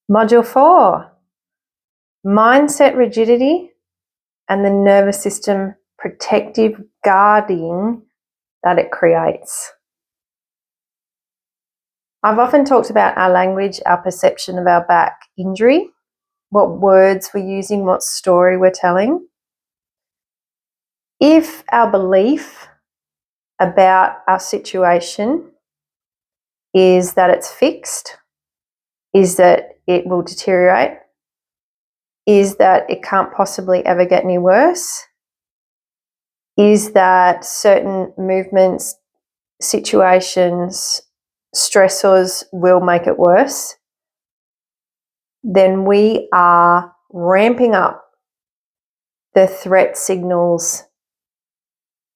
Module 4, mindset rigidity and the nervous system protective guarding that it creates. I've often talked about our language, our perception of our back injury, what words we're using, what story we're telling. If our belief about our situation is that it's fixed, is that it will deteriorate, is that it can't possibly ever get any worse, is that certain movements, situations, stressors will make it worse, then we are ramping up the threat signals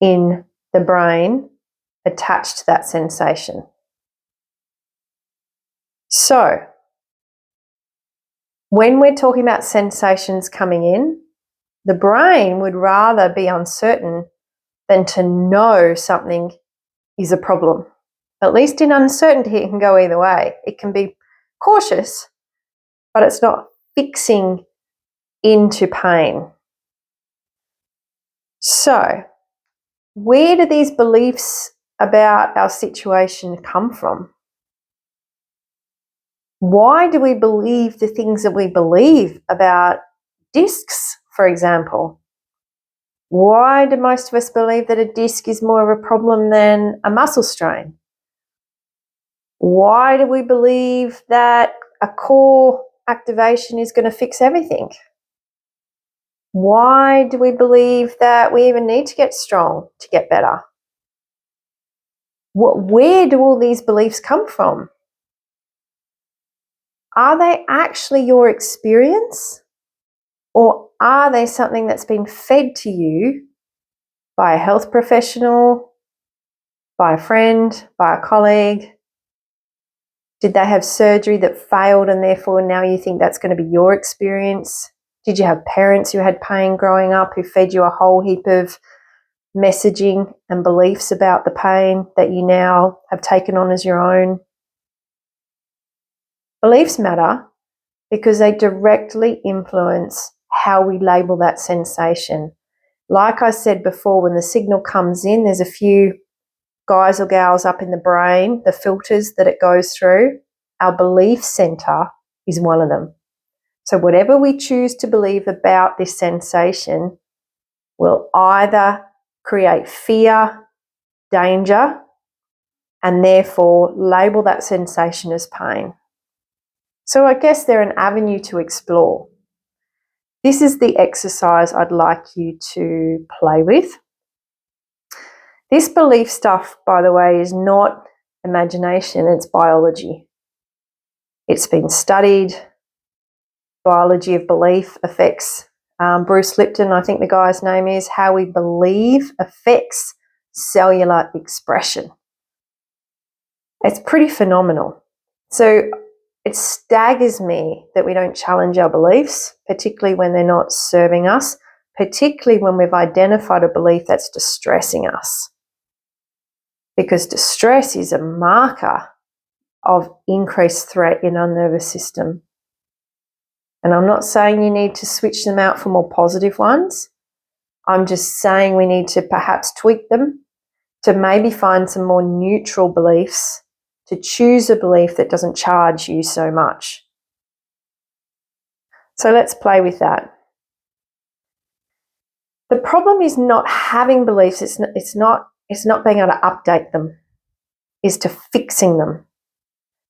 in the brain attached to that sensation. So, when we're talking about sensations coming in, the brain would rather be uncertain than to know something is a problem. At least in uncertainty, it can go either way. It can be cautious, but it's not fixing into pain. So, where do these beliefs about our situation come from? Why do we believe the things that we believe about discs, for example? Why do most of us believe that a disc is more of a problem than a muscle strain? Why do we believe that a core activation is going to fix everything? Why do we believe that we even need to get strong to get better? Where do all these beliefs come from? Are they actually your experience, or are they something that's been fed to you by a health professional, by a friend, by a colleague? Did they have surgery that failed and therefore now you think that's going to be your experience? Did you have parents who had pain growing up who fed you a whole heap of messaging and beliefs about the pain that you now have taken on as your own? Beliefs matter because they directly influence how we label that sensation. Like I said before, when the signal comes in, there's a few guys or gals up in the brain, the filters that it goes through. Our belief center is one of them. So whatever we choose to believe about this sensation will either create fear, danger, and therefore label that sensation as pain. So I guess they're an avenue to explore. This is the exercise I'd like you to play with. This belief stuff, by the way, is not imagination, it's biology. It's been studied. Biology of belief affects Bruce Lipton, I think the guy's name is, how we believe affects cellular expression. It's pretty phenomenal. So it staggers me that we don't challenge our beliefs, particularly when they're not serving us, particularly when we've identified a belief that's distressing us. Because distress is a marker of increased threat in our nervous system. And I'm not saying you need to switch them out for more positive ones. I'm just saying we need to perhaps tweak them to maybe find some more neutral beliefs, to choose a belief that doesn't charge you so much. So let's play with that. The problem is not having beliefs, it's not being able to update them, is to fixing them.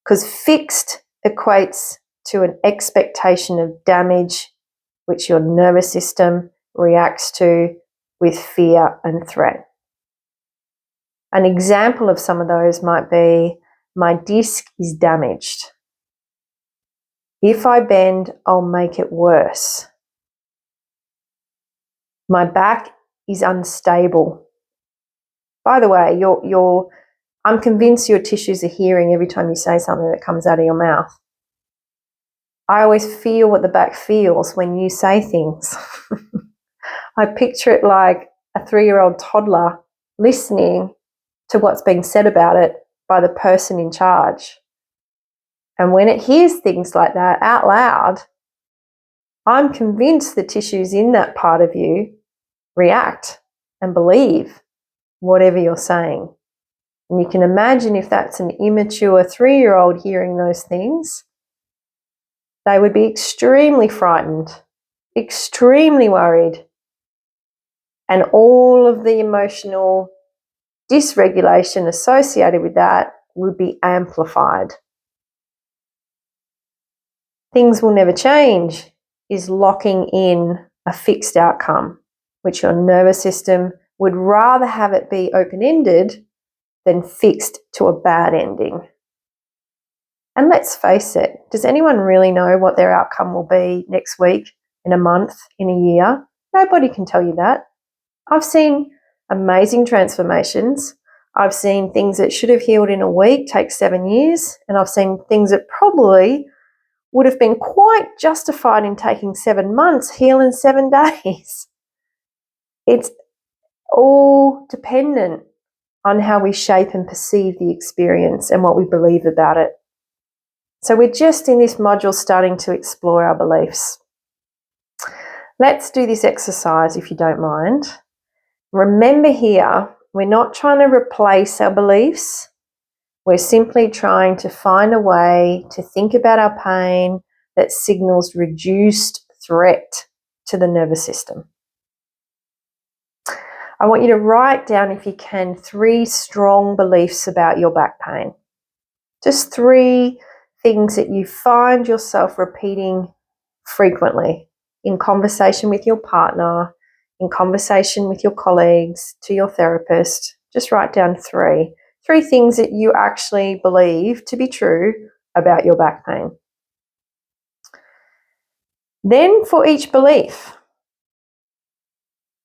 Because fixed equates to an expectation of damage, which your nervous system reacts to with fear and threat. An example of some of those might be, my disc is damaged. If I bend, I'll make it worse. My back is unstable. By the way, I'm convinced your tissues are hearing every time you say something that comes out of your mouth. I always feel what the back feels when you say things. I picture it like a 3-year-old toddler listening to what's being said about it by the person in charge. And when it hears things like that out loud, I'm convinced the tissues in that part of you react and believe whatever you're saying. And you can imagine if that's an immature 3-year-old hearing those things, they would be extremely frightened, extremely worried, and all of the emotional dysregulation associated with that would be amplified. Things will never change is locking in a fixed outcome, which your nervous system would rather have it be open-ended than fixed to a bad ending. And let's face it, does anyone really know what their outcome will be next week, in a month, in a year? Nobody can tell you that. I've seen amazing transformations. I've seen things that should have healed in a week take 7 years, and I've seen things that probably would have been quite justified in taking 7 months heal in 7 days. It's all dependent on how we shape and perceive the experience and what we believe about it. So we're just in this module starting to explore our beliefs. Let's do this exercise if you don't mind. Remember here, we're not trying to replace our beliefs. We're simply trying to find a way to think about our pain that signals reduced threat to the nervous system. I want you to write down, if you can, 3 strong beliefs about your back pain. Just 3 things that you find yourself repeating frequently in conversation with your partner, in conversation with your colleagues, to your therapist. Just write down 3 things that you actually believe to be true about your back pain. Then for each belief,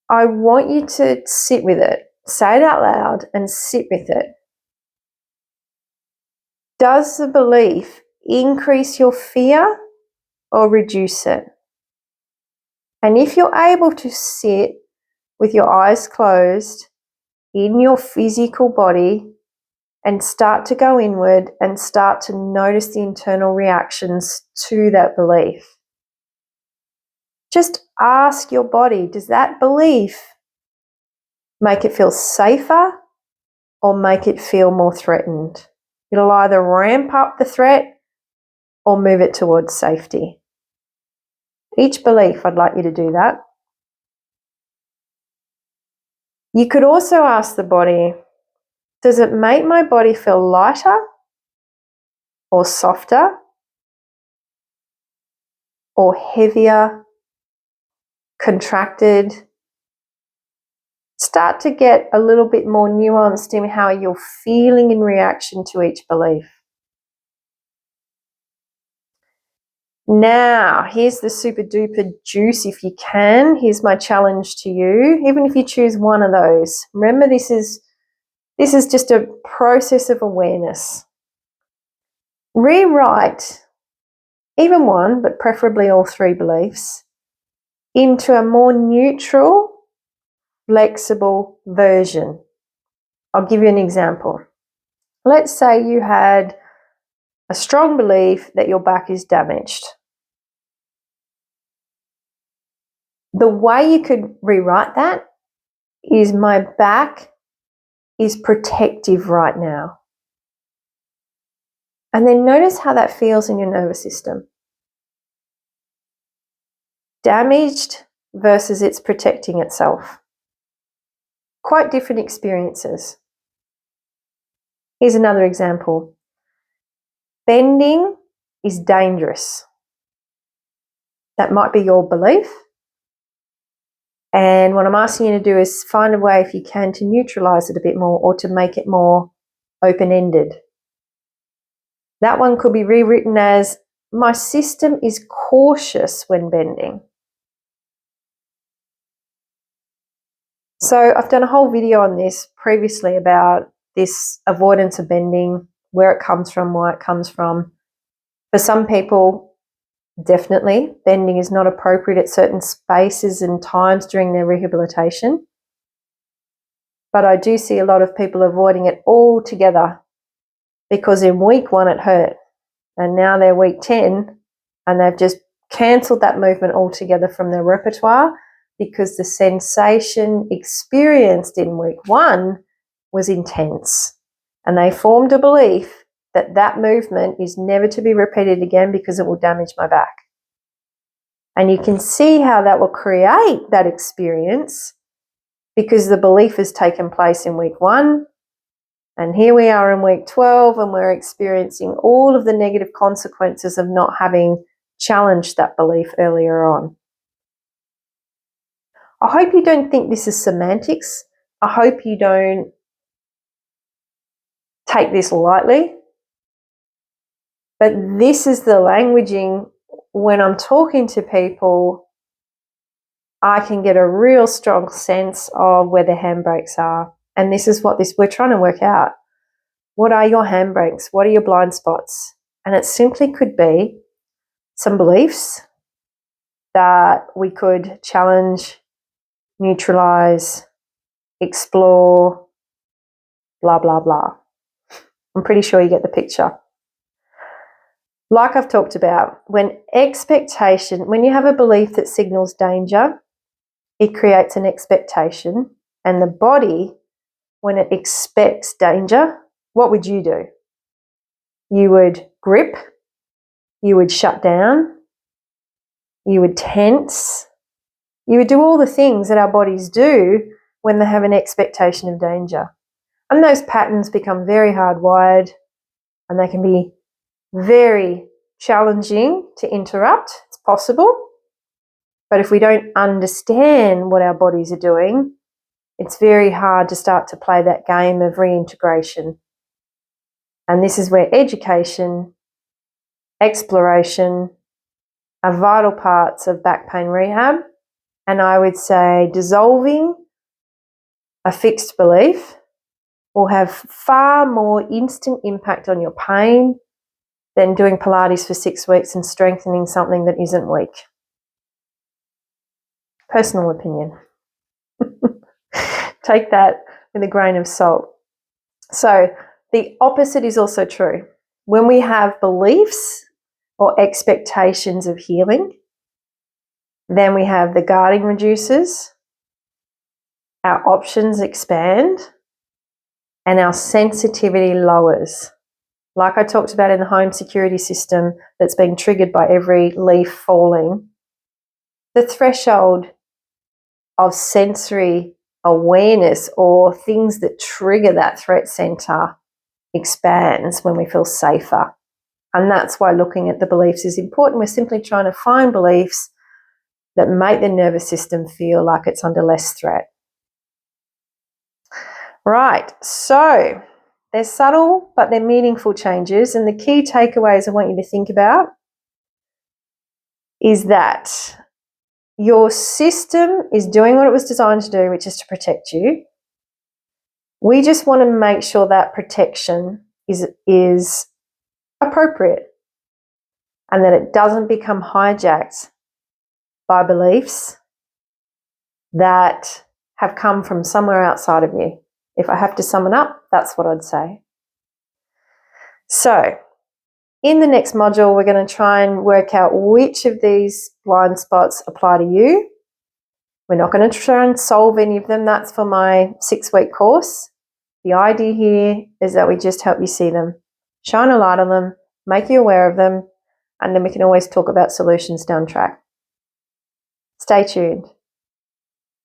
I want you to sit with it. Say it out loud and sit with it. Does the belief increase your fear or reduce it? And if you're able to sit with your eyes closed in your physical body and start to go inward and start to notice the internal reactions to that belief, just ask your body, does that belief make it feel safer or make it feel more threatened? It'll either ramp up the threat or move it towards safety. Each belief, I'd like you to do that. You could also ask the body, does it make my body feel lighter or softer or heavier, contracted? Start to get a little bit more nuanced in how you're feeling in reaction to each belief. Now, here's the super duper juice if you can. Here's my challenge to you. Even if you choose one of those, remember this is just a process of awareness. Rewrite even one, but preferably all 3 beliefs, into a more neutral, flexible version. I'll give you an example. Let's say you had a strong belief that your back is damaged. The way you could rewrite that is, my back is protective right now. And then notice how that feels in your nervous system. Damaged versus it's protecting itself. Quite different experiences. Here's another example. Bending is dangerous. That might be your belief. And what I'm asking you to do is find a way, if you can, to neutralize it a bit more or to make it more open-ended. That one could be rewritten as, my system is cautious when bending. So I've done a whole video on this previously about this avoidance of bending, where it comes from, why it comes from. For some people, definitely, bending is not appropriate at certain spaces and times during their rehabilitation. But I do see a lot of people avoiding it altogether because in week 1 it hurt. and now they're week 10 and they've just cancelled that movement altogether from their repertoire because the sensation experienced in week 1 was intense. And they formed a belief that that movement is never to be repeated again because it will damage my back. And you can see how that will create that experience because the belief has taken place in week 1. And here we are in week 12 and we're experiencing all of the negative consequences of not having challenged that belief earlier on. I hope you don't think this is semantics. I hope you don't take this lightly. But this is the languaging when I'm talking to people. I can get a real strong sense of where their handbrakes are. And this is what we're trying to work out. What are your handbrakes? What are your blind spots? And it simply could be some beliefs that we could challenge, neutralize, explore, blah, blah, blah. I'm pretty sure you get the picture. Like I've talked about, when you have a belief that signals danger, it creates an expectation. And the body, when it expects danger, what would you do? You would grip, you would shut down, you would tense, you would do all the things that our bodies do when they have an expectation of danger. And those patterns become very hardwired and they can be very challenging to interrupt. It's possible. But if we don't understand what our bodies are doing, it's very hard to start to play that game of reintegration. And this is where education, exploration are vital parts of back pain rehab. And I would say dissolving a fixed belief will have far more instant impact on your pain than doing Pilates for 6 weeks and strengthening something that isn't weak. Personal opinion. Take that with a grain of salt. So the opposite is also true. When we have beliefs or expectations of healing, then we have the guarding reduces, our options expand, and our sensitivity lowers. Like I talked about in the home security system that's being triggered by every leaf falling, the threshold of sensory awareness or things that trigger that threat center expands when we feel safer. And that's why looking at the beliefs is important. We're simply trying to find beliefs that make the nervous system feel like it's under less threat. Right, so they're subtle, but they're meaningful changes. And the key takeaways I want you to think about is that your system is doing what it was designed to do, which is to protect you. We just want to make sure that protection is appropriate and that it doesn't become hijacked by beliefs that have come from somewhere outside of you. If I have to sum it up, that's what I'd say. So, in the next module, we're going to try and work out which of these blind spots apply to you. We're not going to try and solve any of them. That's for my 6-week course. The idea here is that we just help you see them, shine a light on them, make you aware of them, and then we can always talk about solutions down track. Stay tuned.